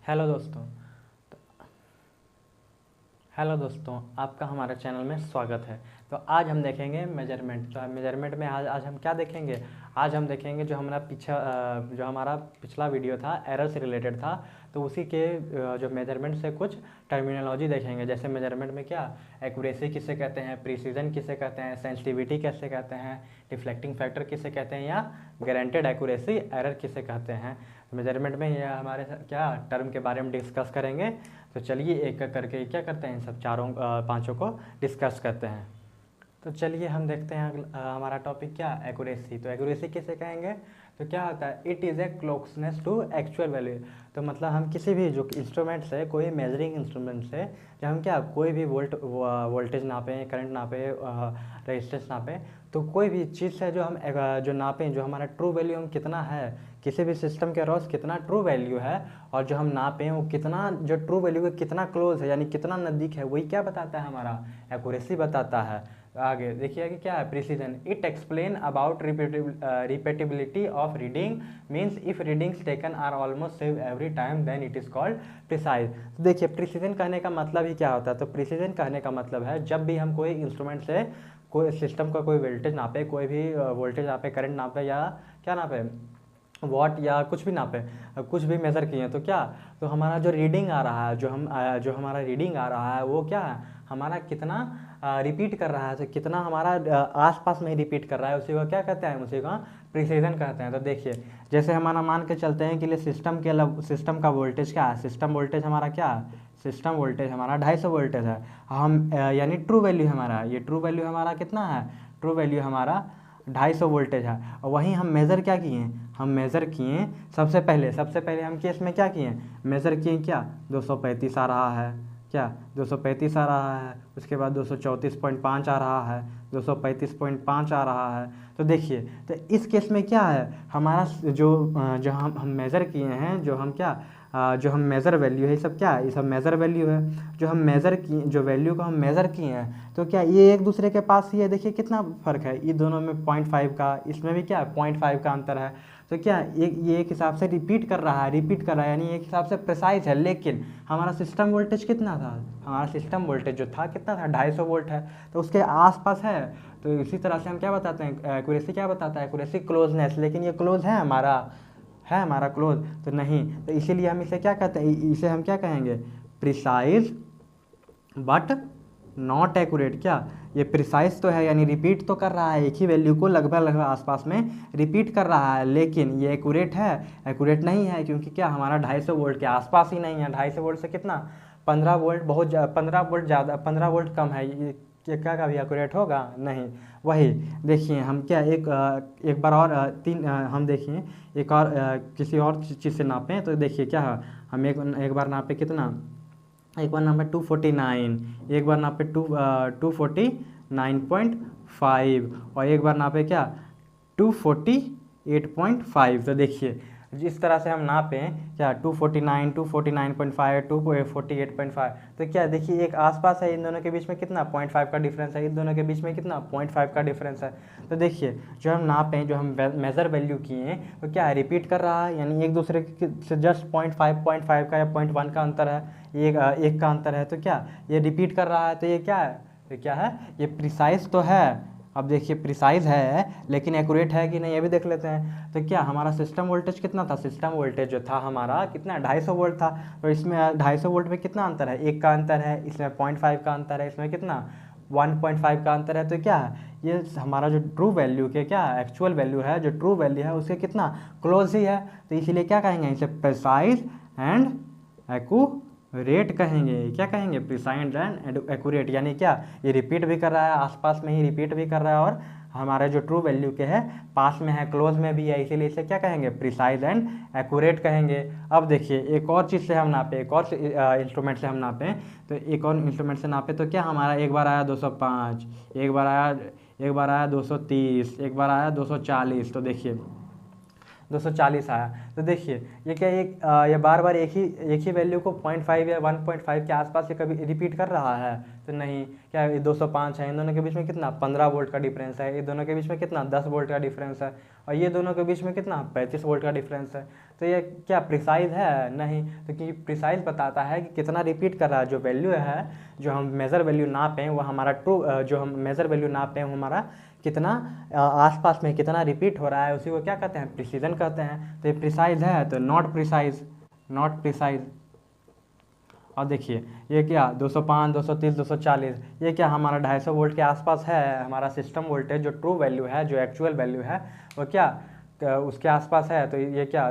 Hello दोस्तों। Hello दोस्तों, आपका हमारे चैनल में स्वागत है। तो आज हम देखेंगे मेजरमेंट। तो मेजरमेंट में आज हम क्या देखेंगे? आज हम देखेंगे जो हमारा पिछला वीडियो था एरर से रिलेटेड था, तो उसी के जो मेजरमेंट से कुछ टर्मिनोलॉजी देखेंगे। जैसे मेजरमेंट में क्या एक्यूरेसी किसे कहते हैं, प्रिसीजन किसे कहते हैं, सेंसिटिविटी कैसे कहते हैं, डिफ्लेक्टिंग फैक्टर किसे कहते हैं, या गारंटेड एक्यूरेसी एरर किसे कहते हैं। मेजरमेंट में ये हमारे क्या टर्म के बारे में डिस्कस करेंगे। तो चलिए एक एक करके क्या करते हैं, इन सब पांचों को डिस्कस करते हैं। तो चलिए हम देखते हैं हमारा टॉपिक क्या, एक्यूरेसी। तो एक्यूरेसी किसे कहेंगे? तो क्या होता है, it is a closeness to actual value. तो मतलब हम किसी भी जो इंस्ट्रूमेंट से, कोई मेजरिंग इंस्ट्रूमेंट से जब हम क्या कोई भी वोल्टेज नापें, करंट नापें, रेजिस्टेंस नापें, तो कोई भी चीज़ से जो हम जो नापें, जो हमारा ट्रू वैल्यू हम कितना है, किसी भी सिस्टम के अक्रॉस कितना ट्रू वैल्यू है, और जो हम नापें वो कितना, जो ट्रू वैल्यू के कितना क्लोज है, यानी कितना नज़दीक है, वही क्या बताता है, हमारा एक्यूरेसी बताता है। आगे देखिए कि क्या है, precision. It explain about repeatability of reading, means if readings taken are almost same every time then it is called precise. तो देखिए प्रिसीजन कहने का मतलब ही क्या होता है। तो प्रिसीजन कहने का मतलब है जब भी हम कोई इंस्ट्रूमेंट से कोई सिस्टम का कोई वोल्टेज नापे, कोई भी वोल्टेज नापे, करंट नापे, या क्या नापे, वॉट या कुछ भी नापे, कुछ भी मेज़र किए, तो क्या, तो हमारा जो रीडिंग आ रहा है, जो हमारा रीडिंग आ रहा है वो क्या है, हमारा कितना रिपीट कर रहा है, तो कितना हमारा आसपास में ही रिपीट कर रहा है, उसी को क्या कहते हैं, उसी को प्रिसीजन कहते हैं। तो देखिए जैसे हमारा मान के चलते हैं कि लिए सिस्टम का वोल्टेज क्या है, सिस्टम वोल्टेज हमारा क्या है, सिस्टम वोल्टेज हमारा 250 वोल्टेज है। हम यानी ट्रू वैल्यू हमारा, ये ट्रू वैल्यू हमारा कितना है, ट्रू वैल्यू हमारा 250 वोल्टेज है। और वहीं हम मेज़र क्या किए, हम मेज़र किए सबसे पहले हम केस में क्या किए, मेज़र किए क्या, 235 आ रहा है, क्या 235 आ रहा है, उसके बाद 234.5 आ रहा है, 235.5 आ रहा है। तो देखिए, तो इस केस में क्या है, हमारा जो हम मेज़र किए हैं, जो हम मेज़र वैल्यू है, ये सब क्या है, ये सब मेज़र वैल्यू है। जो हम मेज़र किए, जो वैल्यू को हम मेज़र किए हैं, तो क्या ये एक दूसरे के पास ही है। देखिए कितना फ़र्क है, ये दोनों में 0.5 का, इसमें भी क्या है 0.5 का अंतर है। तो क्या ये एक हिसाब से रिपीट कर रहा है, यानी एक हिसाब से प्रिसाइज है। लेकिन हमारा सिस्टम वोल्टेज कितना था, हमारा सिस्टम वोल्टेज जो था कितना था, 250 वोल्ट है, तो उसके आसपास है। तो इसी तरह से हम क्या बताते हैं, एक्यूरेसी क्या बताता है, एक्यूरेसी क्लोजनेस। लेकिन ये क्लोज है हमारा क्लोज तो नहीं। तो इसीलिए हम इसे क्या कहते हैं, इसे हम क्या कहेंगे, प्रिसाइज बट नॉट एक्यूरेट। क्या ये प्रिसाइज तो है, यानी रिपीट तो कर रहा है, एक ही वैल्यू को लगभग आसपास में रिपीट कर रहा है, लेकिन ये एक्यूरेट है, एक्यूरेट नहीं है, क्योंकि क्या हमारा 250 वोल्ट के आसपास ही नहीं है। 250 वोल्ट से कितना, 15 वोल्ट, 15 वोल्ट ज़्यादा, 15 वोल्ट कम है, ये क्या कभी एक्यूरेट होगा, नहीं। वही देखिए हम क्या एक बार और हम देखिए एक और किसी और चीज़ से नापें। तो देखिए क्या है, हम एक बार नापे कितना, एक बार नापे 249, एक बार नापे 249.5, और एक बार नापे क्या 248.5। तो देखिए जिस तरह से हम नापें क्या 249, 249.5, 248.5, तो क्या देखिए एक आसपास है, इन दोनों के बीच में कितना 0.5 का डिफरेंस है, इन दोनों के बीच में कितना 0.5 का डिफरेंस है। तो देखिए जो हम नापें, जो हम मेज़र वैल्यू किए, तो क्या रिपीट कर रहा है, यानी एक दूसरे से जस्ट 0.5 का या 0.1 का अंतर है, एक का अंतर है। तो क्या ये रिपीट कर रहा है, तो ये क्या है, ये प्रिसाइज तो है। अब देखिए प्रिसाइज है लेकिन एक्यूरेट है कि नहीं, ये भी देख लेते हैं। तो क्या हमारा सिस्टम वोल्टेज कितना था, सिस्टम वोल्टेज जो था हमारा कितना 250 वोल्ट था। तो इसमें 250 वोल्ट में कितना अंतर है, एक का अंतर है, इसमें 0.5 का अंतर है, इसमें कितना 1.5 का अंतर है। तो क्या है, ये हमारा जो ट्रू वैल्यू के क्या एक्चुअल वैल्यू है, जो ट्रू वैल्यू है उसके कितना क्लोज ही है। तो इसीलिए क्या कहेंगे, इसे प्रिसाइज एंड एक्यूरेट कहेंगे। क्या कहेंगे, प्रिसाइज एंड एक्यूरेट, यानी क्या ये रिपीट भी कर रहा है, आसपास में ही रिपीट भी कर रहा है, और हमारे जो ट्रू वैल्यू के है पास में है, क्लोज में भी है, इसीलिए इसे क्या कहेंगे, प्रिसाइज एंड एक्यूरेट कहेंगे। अब देखिए एक और चीज़ से हम नापे, एक और इंस्ट्रूमेंट से हम नापें, तो एक और इंस्ट्रूमेंट से नापे, तो क्या हमारा एक बार आया 205, एक बार आया 230, एक बार आया 240। तो देखिए 240 आया। तो देखिए ये क्या ये बार बार एक ही वैल्यू को 0.5 या 1.5 के आसपास ये कभी रिपीट कर रहा है, तो नहीं। क्या ये 205 है, इन दोनों के बीच में कितना 15 वोल्ट का डिफरेंस है, ये दोनों के बीच में कितना 10 वोल्ट का डिफरेंस है, और ये दोनों के बीच में कितना 35 वोल्ट का डिफरेंस है। तो ये क्या प्रिसाइज है? नहीं। तो क्योंकि प्रिसाइज बताता है कि कितना रिपीट कर रहा है, जो वैल्यू है, जो हम मेज़र वैल्यू नापें वो हमारा ट्रू, जो हम मेज़र वैल्यू नापें वो हमारा कितना आसपास में कितना रिपीट हो रहा है, उसी को क्या कहते हैं? प्रिसीजन कहते हैं। तो ये प्रिसाइज है, तो नॉट प्रिसाइज, नॉट प्रिसाइज। और देखिए ये क्या 205, 230, 240, ये क्या हमारा 250 वोल्ट के आसपास है। हमारा सिस्टम वोल्टेज जो ट्रू वैल्यू है, जो एक्चुअल वैल्यू है, वो क्या उसके आसपास है। तो ये क्या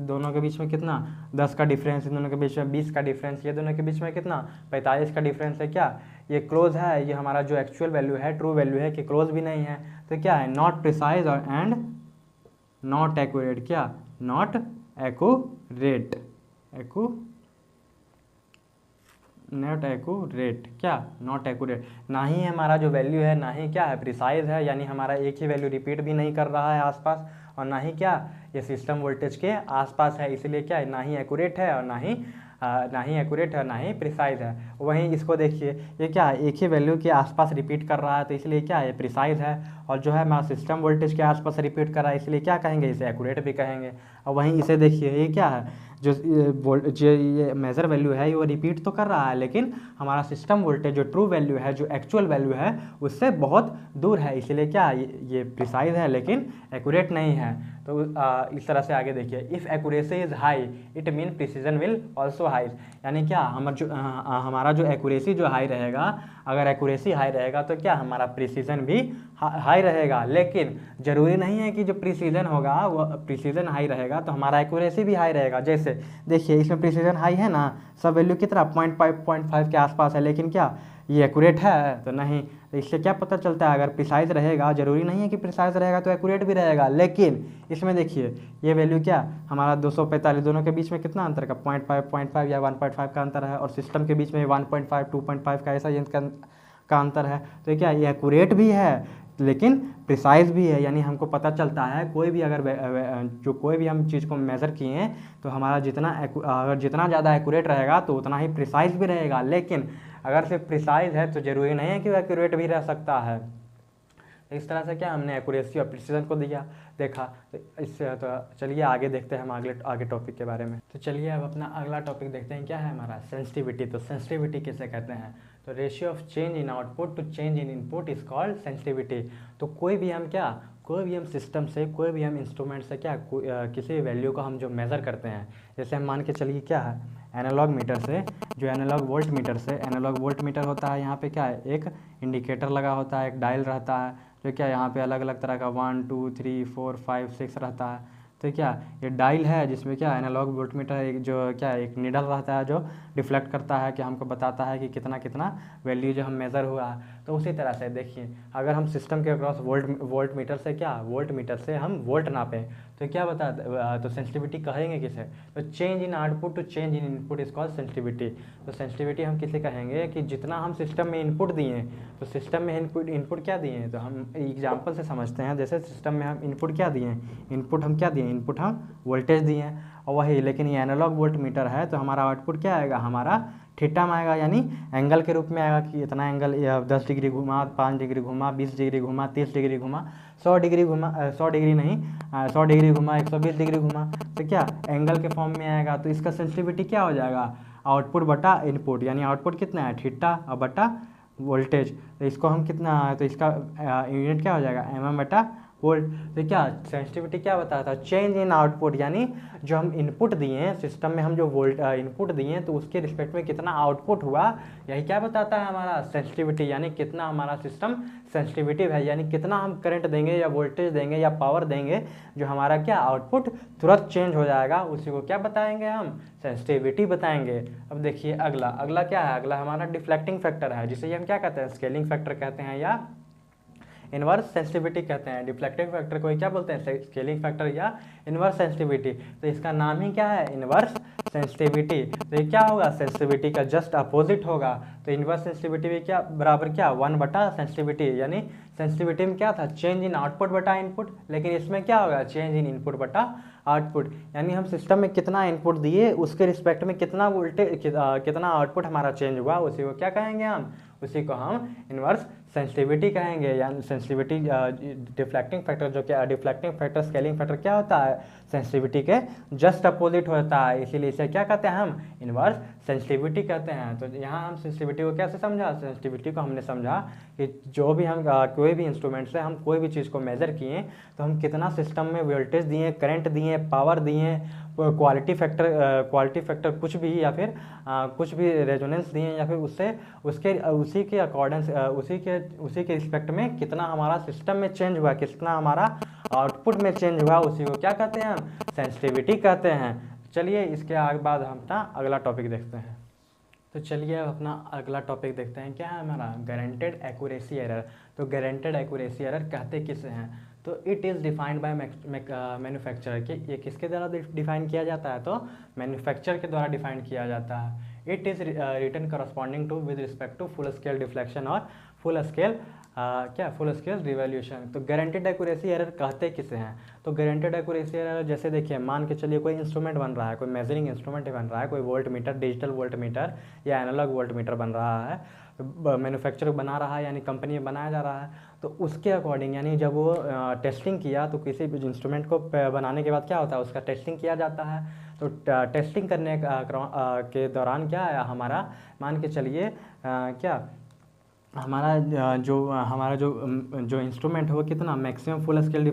दोनों के बीच में कितना 10 का डिफरेंस, इन दोनों के बीच में 20 का डिफरेंस, ये दोनों के बीच में कितना 45 का डिफरेंस है। क्या ये क्लोज है? ये हमारा जो एक्चुअल वैल्यू है, ट्रू वैल्यू है, कि क्लोज भी नहीं है। तो क्या है? नॉट प्रिसाइज और एंड नॉट एक्यूरेट। क्या? Not accurate, not accurate. क्या? Not accurate. ना ही हमारा जो वैल्यू है, ना ही क्या है प्रिसाइज है, यानी हमारा एक ही वैल्यू रिपीट भी नहीं कर रहा है आसपास, और ना ही क्या ये सिस्टम वोल्टेज के आसपास है। इसलिए क्या है? ना ही एक्यूरेट है और ना ही एक्यूरेट है, ना ही प्रिसाइज है। वहीं इसको देखिए, ये क्या है? एक ही वैल्यू के आसपास रिपीट कर रहा है, तो इसलिए क्या है? प्रिसाइज है। और जो है हमारा सिस्टम वोल्टेज के आसपास रिपीट कर रहा है, इसलिए क्या कहेंगे? इसे एक्यूरेट भी कहेंगे। और वहीं इसे देखिए, ये क्या है? जो ये मेजर वैल्यू है वो रिपीट तो कर रहा है, लेकिन हमारा सिस्टम वोल्टेज जो ट्रू वैल्यू है, जो एक्चुअल वैल्यू है, उससे बहुत दूर है। इसलिए क्या ये प्रिसाइज है लेकिन एक्यूरेट नहीं है। तो इस तरह से आगे देखिए, if accuracy is high it mean precision will also high. यानी क्या हमारा जो एक्यूरेसी जो हाई रहेगा, अगर एक्यूरेसी हाई रहेगा तो क्या हमारा प्रिसीजन भी हाई रहेगा। लेकिन ज़रूरी नहीं है कि जो प्रिसीजन होगा वो प्रिसीजन हाई रहेगा तो हमारा एक्यूरेसी भी हाई रहेगा। जैसे देखिए इसमें प्रिसीजन हाई है ना, सब वैल्यू कितना 0.5 के आसपास है, लेकिन क्या ये एक्यूरेट है? तो नहीं। तो इससे क्या पता चलता है? अगर प्रिसाइज रहेगा, जरूरी नहीं है कि प्रिसाइज रहेगा तो एक्यूरेट भी रहेगा। लेकिन इसमें देखिए ये वैल्यू क्या हमारा 245, दोनों के बीच में कितना अंतर का 0.5 या 1.5 का अंतर है, और सिस्टम के बीच में 1.5 2.5 का ऐसा का अंतर है। तो क्या ये एक्यूरेट भी है लेकिन प्रिसाइज भी है। यानी हमको पता चलता है कोई भी अगर कोई भी हम चीज़ को मेज़र किए हैं तो हमारा जितना ज़्यादा एक्यूरेट रहेगा तो उतना ही प्रिसाइज भी रहेगा। लेकिन अगर सिर्फ प्रिसाइज है तो ज़रूरी नहीं है कि वो एक्यूरेट भी रह सकता है। इस तरह से क्या हमने एक्यूरेसी और प्रिसीजन को देखा। तो इससे तो चलिए आगे देखते हैं हम आगे टॉपिक के बारे में। तो चलिए अब अपना अगला टॉपिक देखते हैं, क्या है हमारा सेंसिटिविटी। तो सेंसिटिविटी किसे कहते हैं? तो ratio of change in output to change in input is called sensitivity. तो कोई भी हम सिस्टम से, कोई भी हम इंस्ट्रूमेंट से किसी वैल्यू को हम जो मेज़र करते हैं, जैसे हम मान के चलिए क्या है एनालॉग मीटर से, जो एनालॉग वोल्ट मीटर से, एनालॉग वोल्ट मीटर होता है, यहाँ पे क्या है एक इंडिकेटर लगा होता है, एक डायल रहता है, जो क्या यहाँ पे अलग अलग तरह का 1 2 3 4 5 6 रहता है। तो क्या ये डायल है जिसमें क्या एनालॉग वोल्टमीटर एक जो क्या एक नीडल रहता है जो डिफ्लेक्ट करता है, कि हमको बताता है कि कितना कितना वैल्यू जो हम मेज़र हुआ है। तो उसी तरह से देखिए अगर हम सिस्टम के अक्रॉस वोल्ट मीटर से हम वोल्ट नापें तो क्या तो सेंसिटिविटी कहेंगे किसे? तो change in output to change in input is called sensitivity. तो सेंसिटिविटी हम किसे कहेंगे कि जितना हम सिस्टम में इनपुट दिए, तो सिस्टम में इनपुट क्या दिए हैं, तो हम एग्जांपल से समझते हैं। जैसे सिस्टम में हम इनपुट क्या दिए हैं, इनपुट हम क्या दिए, इनपुट हम वोल्टेज दिए हैं, और वही लेकिन ये एनालॉग वोल्ट मीटर है तो हमारा आउटपुट क्या आएगा, हमारा थीटा में आएगा, यानी एंगल के रूप में आएगा कि इतना एंगल 10 डिग्री घुमा, 5 डिग्री घुमा, 20 डिग्री घुमा, 30 डिग्री घुमा, 100 डिग्री घुमा, 100 डिग्री नहीं 100 डिग्री घुमा, 120 डिग्री घुमा, तो क्या एंगल के फॉर्म में आएगा। तो इसका सेंसिटिविटी क्या हो जाएगा, आउटपुट बटा इनपुट, यानी आउटपुट कितना है थीटा और बटा वोल्टेज। तो इसको हम कितना, तो इसका यूनिट क्या हो जाएगा mm बटा वोल्ट। तो क्या सेंसिटिविटी क्या बताता है, चेंज इन आउटपुट, यानी जो हम इनपुट दिए हैं सिस्टम में, हम जो इनपुट दिए हैं तो उसके रिस्पेक्ट में कितना आउटपुट हुआ, यही क्या बताता है हमारा सेंसिटिविटी, यानी कितना हमारा सिस्टम सेंसिटिविटिव है, यानी कितना हम करंट देंगे या वोल्टेज देंगे या पावर देंगे जो हमारा क्या आउटपुट तुरंत चेंज हो जाएगा, उसी को क्या बताएंगे हम, सेंसिटिविटी बताएंगे। अब देखिए अगला क्या है, अगला हमारा डिफ्लेक्टिंग फैक्टर है, जिसे हम क्या कहते हैं, स्केलिंग फैक्टर कहते हैं या इनवर्स सेंसिटिविटी कहते हैं। डिफ्लेक्टिंग फैक्टर को क्या बोलते हैं, स्केलिंग फैक्टर या इनवर्स सेंसिटिविटी। तो इसका नाम ही क्या है, इनवर्स सेंसिटिविटी। तो ये क्या होगा, सेंसिटिविटी का जस्ट अपोजिट होगा। तो इनवर्स सेंसिटिविटी में क्या बराबर क्या 1 बटा सेंसिटिविटी, यानी सेंसिटिविटी में क्या था, चेंज इन आउटपुट बटा इनपुट, लेकिन इसमें क्या होगा, चेंज इन इनपुट बटा आउटपुट, यानी हम सिस्टम में कितना इनपुट दिए उसके रिस्पेक्ट में कितना वोल्टेज कितना आउटपुट हमारा चेंज हुआ, उसी को क्या कहेंगे हम, उसी को हम इन्वर्स सेंसिटिविटी कहेंगे। या सेंसिटिविटी डिफ्लेक्टिंग फैक्टर, जो कि डिफ्लेक्टिंग फैक्टर स्केलिंग फैक्टर क्या होता है, सेंसिटिविटी के जस्ट अपोजिट होता है, इसीलिए इसे क्या कहते हैं हम, इन्वर्स सेंसिटिविटी कहते हैं। तो यहाँ हम सेंसिटिविटी को कैसे समझा, सेंसिटिविटी को हमने समझा कि जो भी हम कोई भी इंस्ट्रूमेंट से हम कोई भी चीज़ को मेज़र किए तो हम कितना सिस्टम में वोल्टेज दिए, करंट दिए, पावर दिए, क्वालिटी फैक्टर कुछ भी, या फिर कुछ भी रेजोनेंस दिए, या फिर उससे उसी के अकॉर्डेंस उसी के रिस्पेक्ट में कितना हमारा सिस्टम में चेंज हुआ, कितना हमारा आउटपुट में चेंज हुआ, उसी को क्या कहते हैं हम, सेंसिटिविटी कहते हैं। चलिए इसके बाद हम अपना अगला टॉपिक देखते हैं। तो चलिए अब अपना अगला टॉपिक देखते हैं, क्या है हमारा, गारंटेड एक्यूरेसी एरर। तो गारंटेड एक्यूरेसी एरर कहते किसे हैं, तो it is defined by manufacturer के, ये किसके द्वारा डिफाइन किया जाता है, तो मैन्युफैक्चरर के द्वारा डिफाइन किया जाता है। It is written corresponding to with respect to full scale deflection और फुल स्केल रिवॉल्यूशन। तो गारंटेड एक्यूरेसी एरर कहते किसे हैं, तो गारंटेड एक्यूरेसी एरर जैसे देखिए, मान के चलिए कोई इंस्ट्रूमेंट बन रहा है, कोई मेजरिंग इंस्ट्रूमेंट बन रहा है, कोई volt meter, digital volt meter या एनालॉग वोल्ट मीटर बन रहा है, मैन्युफैक्चरर बना रहा है, यानी कंपनी में बनाया जा रहा है। तो उसके अकॉर्डिंग, यानी जब वो टेस्टिंग किया, तो किसी भी इंस्ट्रूमेंट को बनाने के बाद क्या होता है, उसका टेस्टिंग किया जाता है। तो टेस्टिंग करने के दौरान क्या है हमारा, मान के चलिए क्या हमारा जो इंस्ट्रूमेंट है वो कितना मैक्सिमम फुल स्केल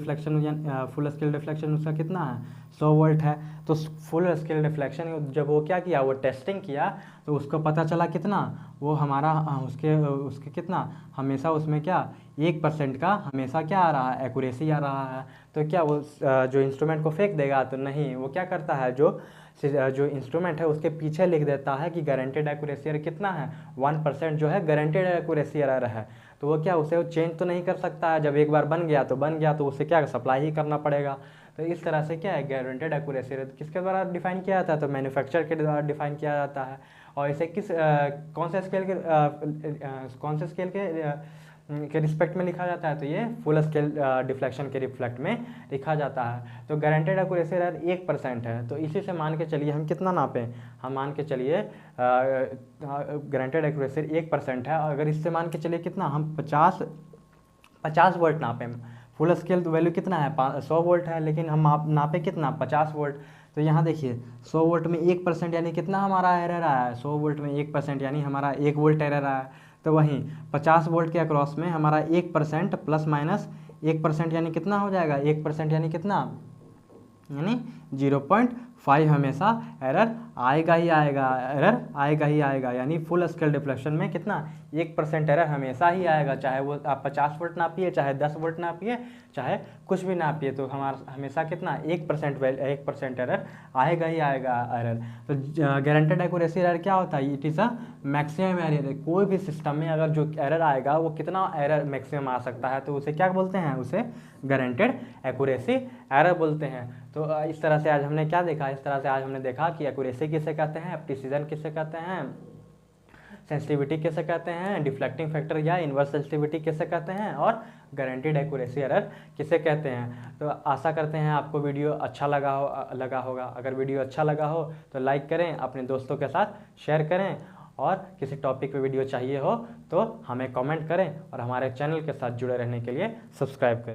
डिफ्लेक्शन उसका कितना है, 100 वोल्ट है। तो फुल स्केल डिफ्लेक्शन जब वो क्या किया, वो टेस्टिंग किया, तो उसको पता चला कितना, वो हमारा उसके कितना, हमेशा उसमें क्या 1% का हमेशा क्या आ रहा है, एक्यूरेसी आ रहा है। तो क्या वो जो इंस्ट्रूमेंट को फेंक देगा, तो नहीं, वो क्या करता है, जो इंस्ट्रूमेंट है उसके पीछे लिख देता है कि गारंटेड एक्यूरेसी एरर कितना है, 1% जो है गारंटेड एक्यूरेसी एरर है। तो वो क्या, उसे वो चेंज तो नहीं कर सकता है, जब एक बार बन गया तो उसे क्या सप्लाई ही करना पड़ेगा। तो इस तरह से क्या है, गारंटेड एक्यूरेसी एरर किसके द्वारा डिफाइन किया जाता है, तो मैन्युफैक्चरर के द्वारा डिफाइन किया जाता है। और इसे कौन से स्केल के रिस्पेक्ट में लिखा जाता है, तो ये फुल स्केल डिफ्लेक्शन के रिफ्लेक्ट में लिखा जाता है। तो गारंटेड एक्यूरेसी एरर 1% है। तो इसी से मान के चलिए हम कितना नापें, हम मान के चलिए गारंटेड एक्यूरेसी 1% है, और अगर इससे मान के चलिए कितना, हम 50 वोल्ट नापें, फुल स्केल वैल्यू कितना है, 100 वोल्ट है, लेकिन हम नापे कितना, 50 वोल्ट। तो यहाँ देखिए 100 वोल्ट में 1% यानी कितना हमारा एरर आया है, 100 वोल्ट में 1% यानी हमारा 1 वोल्ट एरर आया। तो वहीं 50 वोल्ट के अक्रॉस में हमारा 1% प्लस माइनस 1% यानी कितना हो जाएगा, 1% यानी कितना, यानी 0.5 हमेशा एरर आएगा ही आएगा, यानी फुल स्केल डिफ्लेक्शन में कितना, 1% एरर हमेशा ही आएगा, चाहे वो आप 50 वोल्ट नापिए, चाहे 10 वोल्ट नापिए, चाहे कुछ भी नापिए, तो हमारा हमेशा कितना 1% एरर आएगा ही आएगा एरर। तो गारंटेड एक्यूरेसी एरर क्या होता है, it is a maximum error. कोई भी सिस्टम में अगर जो एरर आएगा वो कितना एरर मैक्सिमम आ सकता है, तो उसे क्या बोलते हैं, उसे गारंटेड एक्यूरेसी एरर बोलते हैं। तो इस तरह से आज हमने क्या देखा, इस तरह से आज हमने देखा कि एक्यूरेसी किसे कहते हैं, प्रिसीजन किसे कहते हैं, सेंसिटिविटी किसे कहते हैं, डिफ्लेक्टिंग फैक्टर या इन्वर्स सेंसिटिविटी किसे कहते हैं, और गारंटेड एक्यूरेसी एरर किसे कहते हैं। तो आशा करते हैं आपको वीडियो अच्छा लगा होगा। अगर वीडियो अच्छा लगा हो तो लाइक करें, अपने दोस्तों के साथ शेयर करें, और किसी टॉपिक पे वीडियो चाहिए हो तो हमें कमेंट करें, और हमारे चैनल के साथ जुड़े रहने के लिए सब्सक्राइब करें।